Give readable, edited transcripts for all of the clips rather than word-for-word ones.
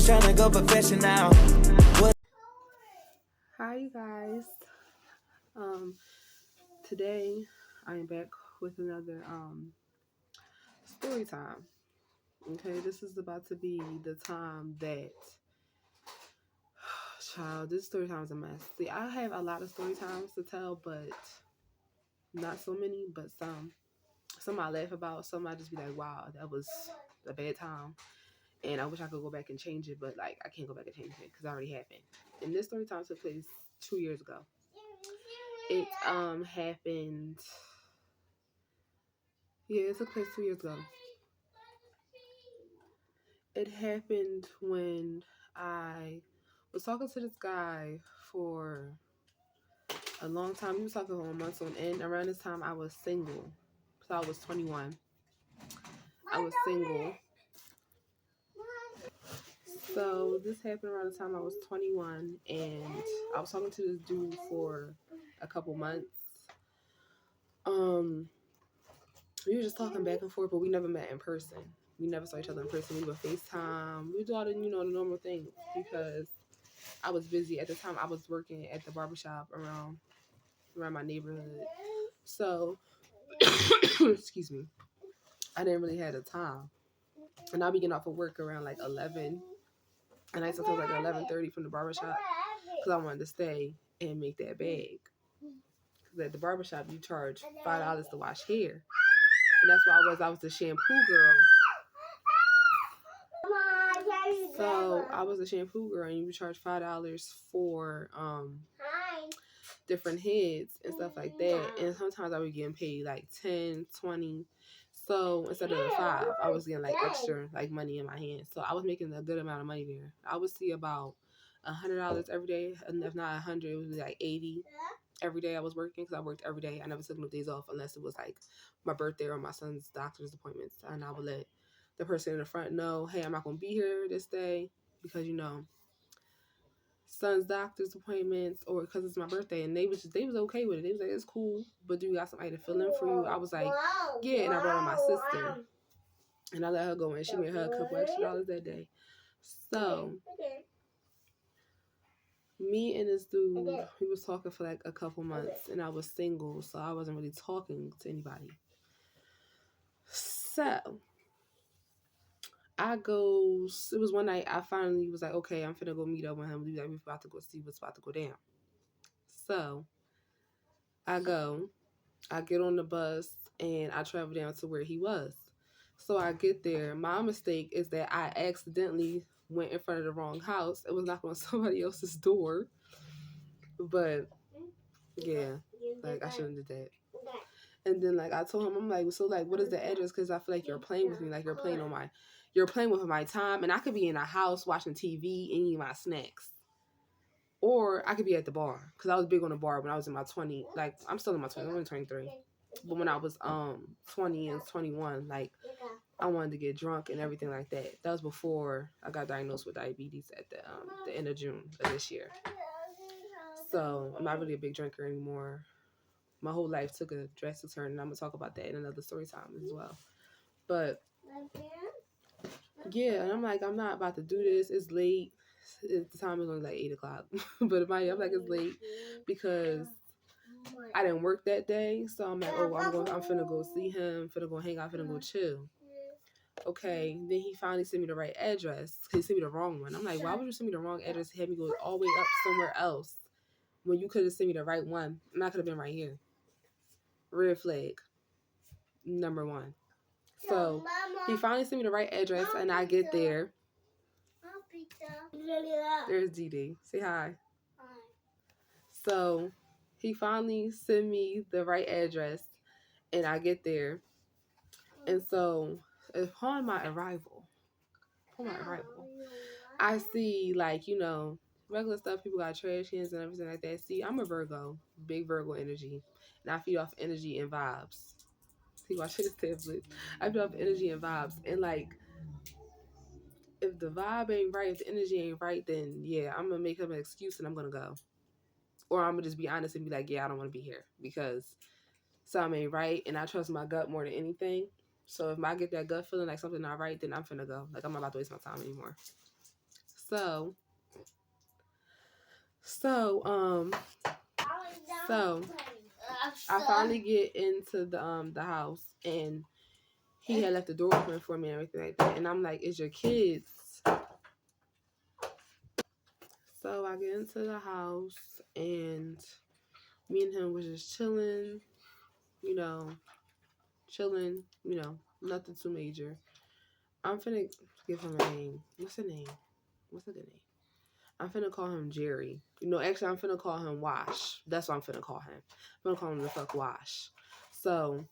always trying to go professional. Hi, you guys. Today I am back with another story time. Okay, this is about to be the time that, child, this story time is a mess. See, I have a lot of story times to tell, but not so many, but some. Some I laugh about, some I just be like, wow, that was a bad time. And I wish I could go back and change it, but like I can't go back and change it because it already happened. And this story time took place 2 years ago. It happened. Yeah, it took place 2 years ago. It happened when I was talking to this guy for a long time. We was talking for months on end. Around this time, I was single. So I was 21. I was single. So this happened around the time I was 21, and I was talking to this dude for a couple months. We were just talking back and forth, but we never met in person. We never saw each other in person. We would FaceTime. We would do all the, the normal things because I was busy at the time. I was working at the barbershop around my neighborhood. So, excuse me, I didn't really have the time. And I'll be getting off of work around like 11. And I used to like 11:30 from the barbershop because I wanted to stay and make that bag. Because at the barbershop, you charge $5 to wash hair. And that's why I was the shampoo girl. So I was a shampoo girl, and you would charge $5 for different heads and stuff like that. And sometimes I was getting paid like 10, 20. So instead of the 5, I was getting like extra like money in my hand. So I was making a good amount of money there. I would see about $100 every day, and if not 100, it would be like 80 every day I was working because I worked every day. I never took no days off unless it was like my birthday or my son's doctor's appointments, and I would let the person in the front know, hey, I'm not gonna be here this day because son's doctor's appointments or because it's my birthday. And they was okay with it. They was like, it's cool, but do you got somebody to fill in for you? I was like, yeah. And I brought on my sister, and I let her go in. She made her a couple extra dollars that day. So me and this dude, we was talking for like a couple months, and I was single, so I wasn't really talking to anybody. So it was one night I finally was like, okay, I'm finna go meet up with him. We're about to go see what's about to go down. So I get on the bus, and I travel down to where he was. So I get there. My mistake is that I accidentally went in front of the wrong house. It was knocking on somebody else's door. But yeah, like I shouldn't have did that. And then like I told him, I'm like, so like, what is the address? Because I feel like you're playing with me, like you're playing with my time, and I could be in a house watching TV, eating my snacks, or I could be at the bar because I was big on the bar when I was in my 20. Like I'm still in my 20s. I'm only 23, but when I was 20 and 21, like I wanted to get drunk and everything like that. That was before I got diagnosed with diabetes at the end of June of this year. So I'm not really a big drinker anymore. My whole life took a drastic turn, and I'm gonna talk about that in another story time as well. But yeah, and I'm like, I'm not about to do this. It's late. The time is only like 8 o'clock. But I'm like, it's late because I didn't work that day. So I'm like, oh, I'm finna go see him, finna go hang out, finna go chill. Okay, then he finally sent me the right address. He sent me the wrong one. I'm like, why would you send me the wrong address and have me go all the way up somewhere else when you could have sent me the right one? And I could have been right here. Red flag. Number 1. So he finally sent me the right address, and I get there. There's DD. Say hi. Hi. So he finally sent me the right address, and I get there. And so upon my arrival, I see like, regular stuff. People got trash cans and everything like that. See, I'm a Virgo, big Virgo energy, and I feed off energy and vibes. See, watch this tablet. I feed off energy and vibes, and like, if the vibe ain't right, if the energy ain't right, then yeah, I'm gonna make up an excuse and I'm gonna go, or I'm gonna just be honest and be like, yeah, I don't want to be here because something ain't right, and I trust my gut more than anything. So if I get that gut feeling like something not right, then I'm finna go. Like I'm not about to waste my time anymore. So, so, so I finally get into the house, and he had left the door open for me and everything like that. And I'm like, "It's your kids." So I get into the house, and me and him was just chilling, you know, nothing too major. I'm finna give him a name. What's the name? What's a good name? I'm finna call him Jerry. Actually, I'm finna call him Wash. That's what I'm finna call him. I'm finna call him the fuck Wash. So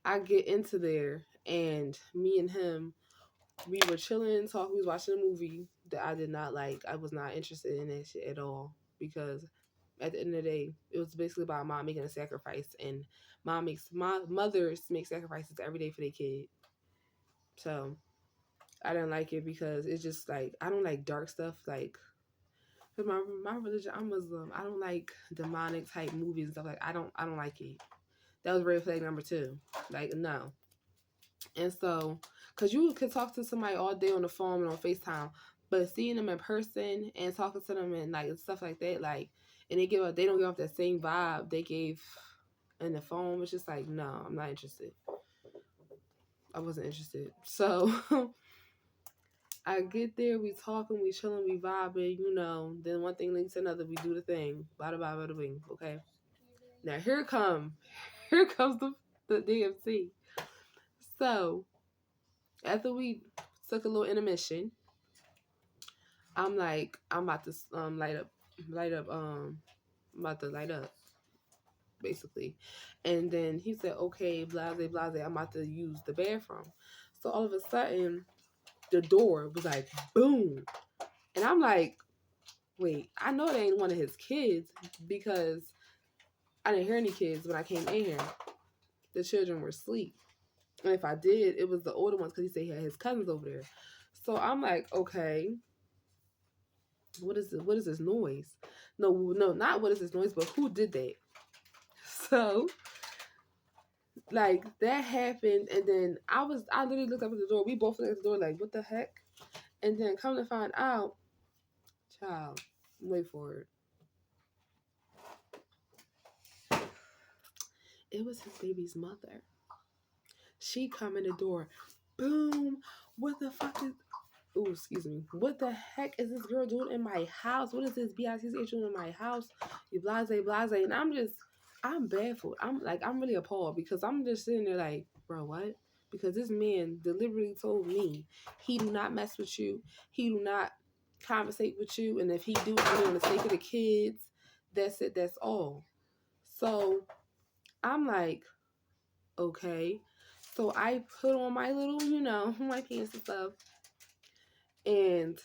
I get into there, and me and him, we were chilling, talking. We was watching a movie that I did not like. I was not interested in that shit at all, because at the end of the day, it was basically about mom making a sacrifice, and my mothers make sacrifices every day for their kid. So I didn't like it because it's just like, I don't like dark stuff. Like, cause my religion, I'm Muslim. I don't like demonic type movies and stuff. Like, I don't like it. That was red flag number 2. Like, no. And so, cause you could talk to somebody all day on the phone and on FaceTime, but seeing them in person and talking to them and like stuff like that, like, and they don't give off that same vibe they gave in the phone. It's just like, no, I'm not interested. I wasn't interested. So I get there, we talking, we chilling, we vibing, Then one thing leads to another, we do the thing. Bada bada bada bing. Okay. Now here comes the DMC. So after we took a little intermission, I'm like, I'm about to light up, I'm about to light up, basically. And then he said, okay, blase, blase, I'm about to use the bathroom. So all of a sudden, the door was like, boom. And I'm like, wait, I know they ain't one of his kids, because I didn't hear any kids when I came in here. The children were asleep. And if I did, it was the older ones, because he said he had his cousins over there. So I'm like, okay, what is this noise? No, not what is this noise, but who did that? So like that happened, and then I literally looked up at the door. We both looked at the door like, what the heck? And then come to find out, child, wait for it. It was his baby's mother. She come in the door. Boom. What the fuck is... Oh, excuse me. What the heck is this girl doing in my house? What is this BITCH doing in my house? You blase, blase. And I'm baffled. I'm really appalled, because I'm just sitting there like, bro, what? Because this man deliberately told me he do not mess with you. He do not conversate with you. And if he do, it's on the sake of the kids. That's it. That's all. So I'm like, okay. So I put on my little, my pants and stuff. And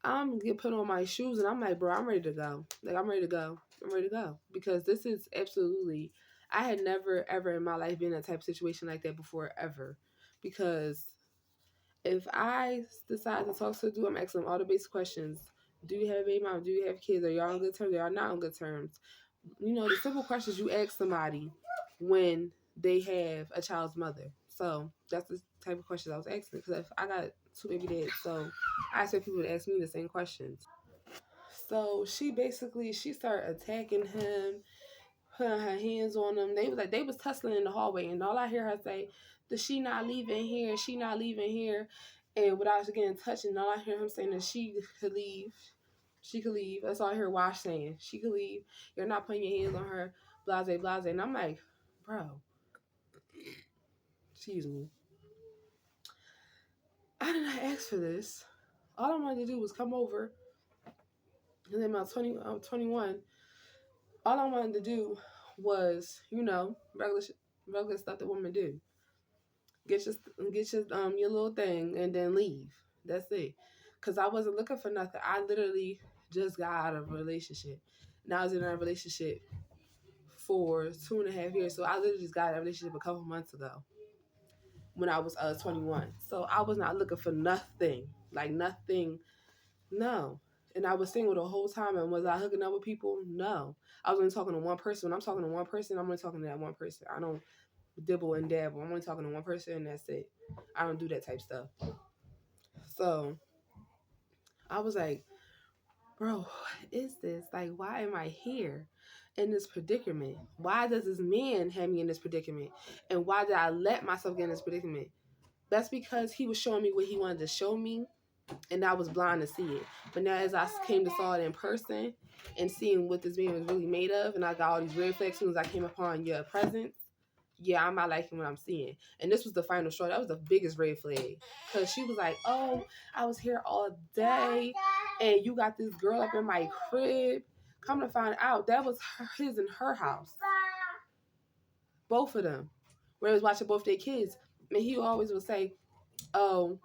I'm get put on my shoes, and I'm like, bro, I'm ready to go. Like, I'm ready to go. I'm ready to go. Because this is absolutely, I had never, ever in my life been in a type of situation like that before, ever. Because if I decide to talk to a dude, I'm asking him all the basic questions. Do you have a baby mom? Do you have kids? Are y'all on good terms? Are y'all not on good terms? The simple questions you ask somebody when they have a child's mother. So that's the type of questions I was asking. Because if I got 2 baby dads, so I expect people to ask me the same questions. So she started attacking him, putting her hands on him. They was tussling in the hallway, and all I hear her say, "Does she not leaving here? She not leaving here?" And without getting touched, and all I hear him saying that she could leave. She could leave. That's all I hear Wash saying. She could leave. You're not putting your hands on her. Blase, blase. And I'm like, bro, excuse me. I did not ask for this. All I wanted to do was come over. And then I'm 21. All I wanted to do was, regular stuff that women do. Get your little thing and then leave. That's it. Cause I wasn't looking for nothing. I literally just got out of a relationship. And I was in a relationship for 2.5 years. So I literally just got out of a relationship a couple months ago when I was 21. So I was not looking for nothing. Like nothing. No. And I was single the whole time. And was I hooking up with people? No. I was only talking to one person. When I'm talking to one person, I'm only talking to that one person. I don't dibble and dabble. I'm only talking to one person, and that's it. I don't do that type stuff. So I was like, bro, what is this? Like, why am I here in this predicament? Why does this man have me in this predicament? And why did I let myself get in this predicament? That's because he was showing me what he wanted to show me, and I was blind to see it. But now as I came to saw it in person and seeing what this man was really made of, and I got all these red flags as soon as I came upon your presence, yeah, I'm not liking what I'm seeing. And this was the final straw. That was the biggest red flag. Because she was like, oh, I was here all day, and you got this girl up in my crib. Come to find out, that was his and her house. Both of them. Where they was watching both their kids. And he always would say, oh,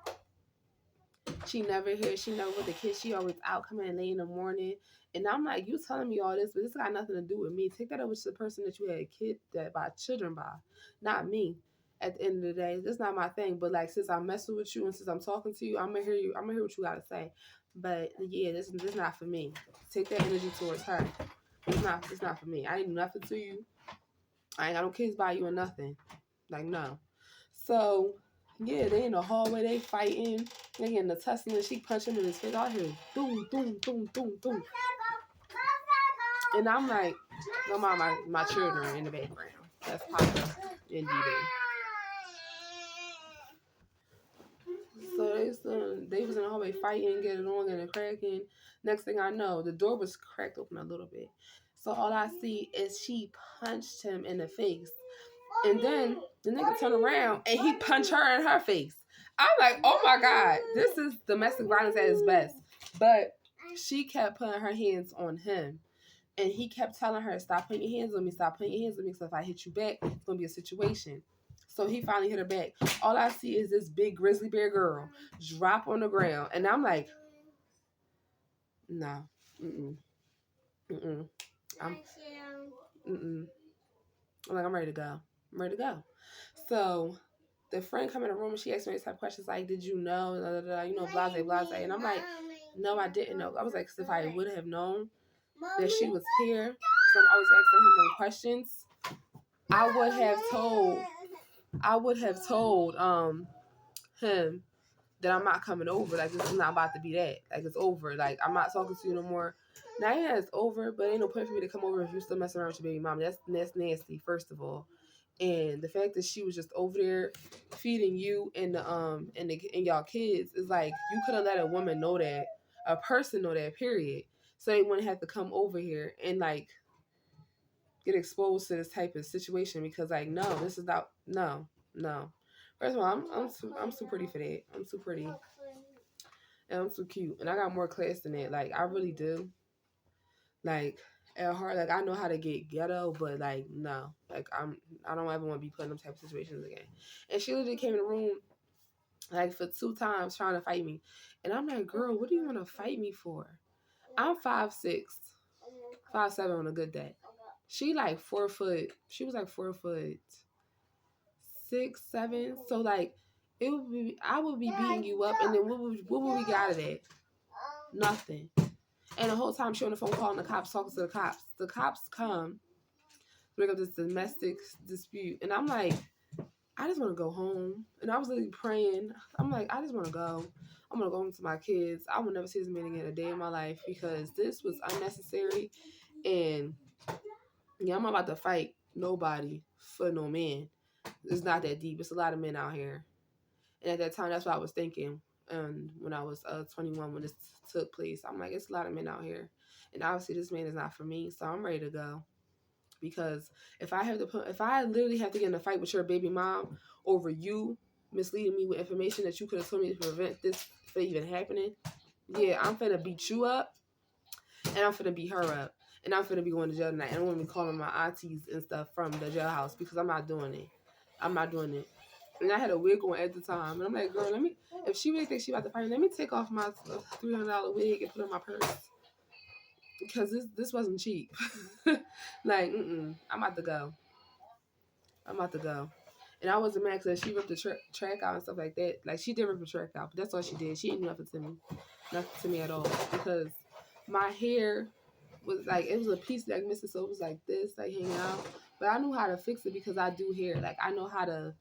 she never here. She never with the kids. She always out coming in late in the morning. And I'm like, you telling me all this, but this got nothing to do with me. Take that over to the person that you had a kid that by children by, not me. At the end of the day, this is not my thing. But like, since I'm messing with you and since I'm talking to you, I'm gonna hear you. I'm gonna hear what you gotta say. But yeah, this not for me. Take that energy towards her. It's not for me. I ain't do nothing to you. I ain't got no kids by you or nothing. Like, no. So yeah, they in the hallway, they fighting. They getting the tussling. She punched him in his face. I hear boom, boom, boom, boom, boom. And I'm like, no, my children in the background. That's Papa and D-Day. So they was in the hallway fighting, getting on, getting cracking. Next thing I know, the door was cracked open a little bit. So all I see is she punched him in the face. And then the nigga turned around and he punched her in her face. I'm like, oh my God, this is domestic violence at its best. But she kept putting her hands on him. And he kept telling her, stop putting your hands on me, stop putting your hands on me, because if I hit you back, it's going to be a situation. So he finally hit her back. All I see is this big grizzly bear girl drop on the ground. And I'm like, no. I'm like, I'm ready to go. I'm ready to go. So the friend come in the room and she asked me these type of questions like, did you know, you know, blase, blase. And I'm like, no, I didn't know. I was like, if I would have known that she was here, so I'm always asking him no questions, I would have told him that I'm not coming over. Like, this is not about to be that. Like, it's over. Like, I'm not talking to you no more. Now, yeah, it's over, but ain't no point for me to come over if you still messing around with your baby mom. That's nasty, first of all. And the fact that she was just over there feeding you and y'all kids is like, you could have let a woman know that, a person know that, period. So they wouldn't have to come over here and like get exposed to this type of situation, because like, no, this is not, no. First of all, I'm too pretty for that. I'm too pretty. And I'm too cute. And I got more class than that. Like, I really do. Like, at heart, like, I know how to get ghetto, but like, no. Like, I don't ever want to be put in them type of situations again. And she literally came in the room like for 2 times trying to fight me. And I'm like, girl, what do you want to fight me for? I'm 5'6", 5'7" on a good day. She like 4 foot. She was like 4 foot 6, 7. So like, it would be, I would be beating you up, and then what would we get out of that? Nothing. And the whole time she on the phone calling the cops, talking to the cops. The cops come, bring up this domestic dispute, and I'm like, I just want to go home. And I was literally praying. I'm like, I just want to go. I'm gonna go home to my kids. I will never see this man again a day in my life, because this was unnecessary. And yeah, I'm not about to fight nobody for no man. It's not that deep. It's a lot of men out here. And at that time, that's what I was thinking. And when I was 21, when this took place, I'm like, it's a lot of men out here. And obviously this man is not for me. So I'm ready to go. Because if I literally have to get in a fight with your baby mom over you misleading me with information that you could have told me to prevent this from even happening, yeah, I'm finna beat you up, and I'm finna beat her up, and I'm finna be going to jail tonight. And I'm gonna be calling my aunties and stuff from the jailhouse, because I'm not doing it. And I had a wig on at the time, and I'm like, girl, if she really thinks she about to fight, let me take off my $300 wig and put it in my purse, because this wasn't cheap. Like, I'm about to go. And I wasn't mad because she ripped the track out and stuff like that. Like, she did rip the track out, but that's all she did. She didn't do nothing to me at all, because my hair was like, it was a piece like missing, so it was like this, like hanging out. But I knew how to fix it because I do hair. Like, I know how to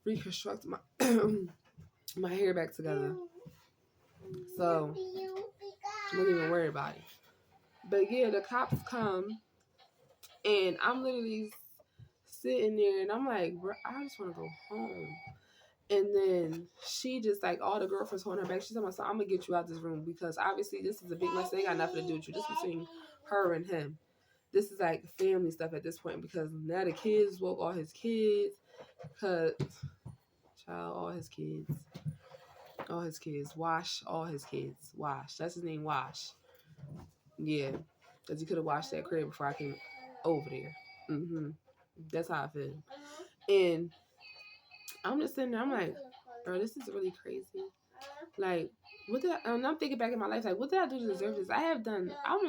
reconstruct my my hair back together. So I wasn't even worried about it. But yeah, the cops come and I'm literally sitting there and I'm like, bro, I just want to go home. And then she just like all the girlfriends holding her back. She's talking about, so I'm gonna get you out this room because obviously this is a big mess. They ain't got nothing to do with you. This is between her and him. This is like family stuff at this point because now the kids woke all his kids. Cause child, all his kids, Wash, all his kids, Wash. That's his name, Wash. Yeah, because he could have washed that crib before I came over there. That's how I feel. And I'm just sitting there. I'm like, bro, this is really crazy. Like, what did and I'm thinking back in my life, like, what did I do to deserve this? I'm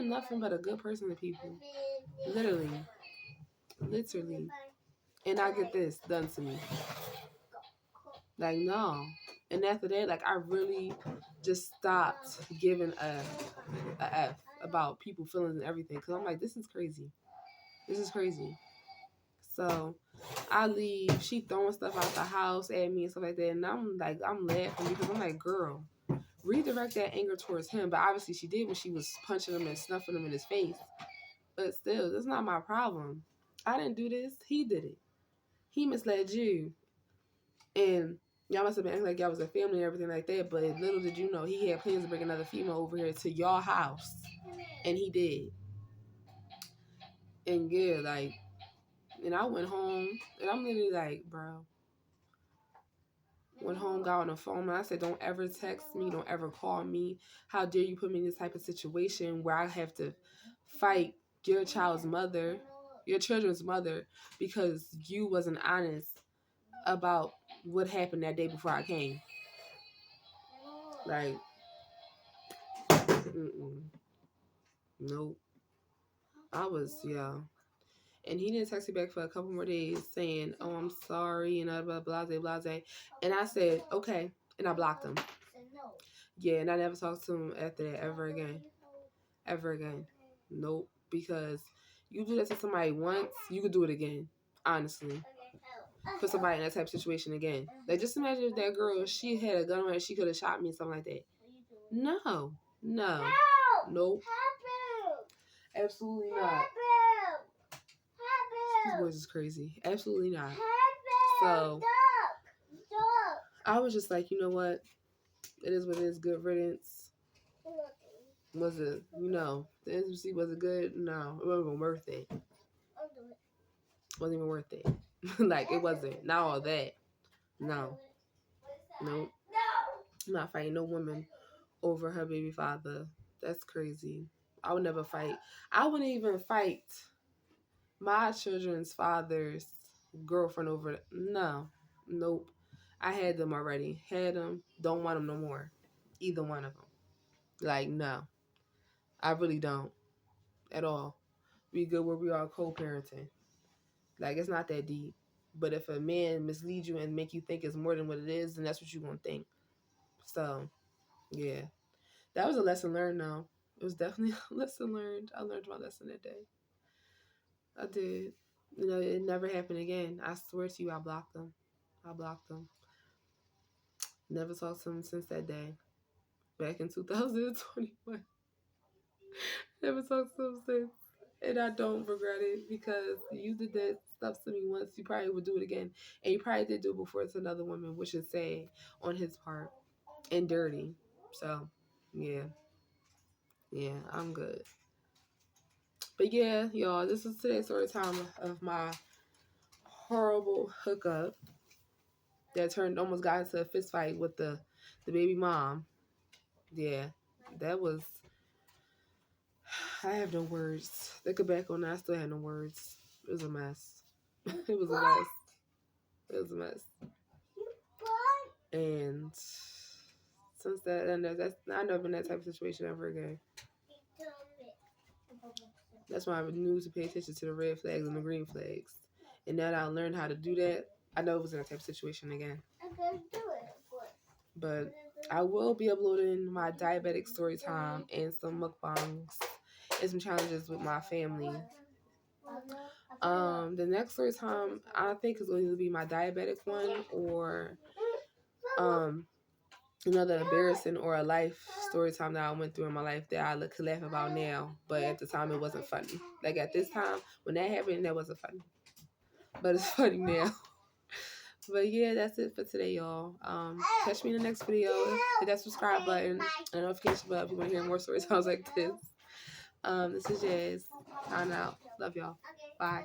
nothing but a good person to people. Literally. And I get this done to me. Like, no. And after that, like, I really just stopped giving a F about people feelings and everything. Because I'm like, this is crazy. So I leave. She throwing stuff out the house at me and stuff like that. And I'm laughing because I'm like, girl, redirect that anger towards him. But obviously she did when she was punching him and snuffing him in his face. But still, that's not my problem. I didn't do this. He did it. He misled you. And y'all must have been acting like y'all was a family and everything like that. But little did you know, he had plans to bring another female over here to y'all house. And he did. And yeah, like, and I went home. And I'm literally like, bro. Went home, got on the phone, and I said, don't ever text me. Don't ever call me. How dare you put me in this type of situation where I have to fight your child's mother, your children's mother, because you wasn't honest about what happened that day before I came. Like, nope. And he didn't text me back for a couple more days saying, oh, I'm sorry, and blah, blah, blah, blah. And I said, okay. And I blocked him. Yeah, and I never talked to him after that ever again. Ever again. Nope. Because you do that to somebody once, you could do it again. Honestly. Put somebody in that type of situation again. Like, just imagine if that girl, she had a gun on her, she could have shot me, something like that. No. Nope. Absolutely not. These boys is crazy. Absolutely not. So, I was just like, you know what? It is what it is. Good riddance. Was it, the intimacy, was it good? No, it wasn't even worth it. Wasn't even worth it. Like, it wasn't. Not all that. No. Nope. I'm not fighting no woman over her baby father. That's crazy. I would never fight. I wouldn't even fight my children's father's girlfriend over it. No. Nope. I had them already. Had them. Don't want them no more. Either one of them. Like, no. I really don't. At all. We good where we are co-parenting. Like, it's not that deep. But if a man misleads you and make you think it's more than what it is, then that's what you're going to think. So, yeah. That was a lesson learned, though. It was definitely a lesson learned. I learned my lesson that day. I did. It never happened again. I swear to you, I blocked them. Never talked to them since that day. Back in 2021. Never talked to them since. And I don't regret it because you did that stuff to me once. You probably would do it again. And you probably did do it before to another woman, which is sad on his part. And dirty. So, yeah. Yeah, I'm good. But yeah, y'all, this is today's story time of my horrible hookup that almost got into a fist fight with the baby mom. Yeah, that was... I have no words. Looking back on that, I still had no words. It was a mess. It was a mess. And since that, I've never been in that type of situation ever again. That's why I knew to pay attention to the red flags and the green flags. And now that I learned how to do that, I know it was in that type of situation again. But I will be uploading my diabetic story time and some mukbangs and some challenges with my family. The next story time I think is going to be my diabetic one, or another embarrassing or a life story time that I went through in my life that I could laugh about now, but at the time it wasn't funny. Like at this time, when that happened, that wasn't funny. But it's funny now. But yeah, that's it for today, y'all. Catch me in the next video. Hit that subscribe button and the notification bell if you want to hear more story times like this. This is Jazz. Sign out. Love y'all. Bye.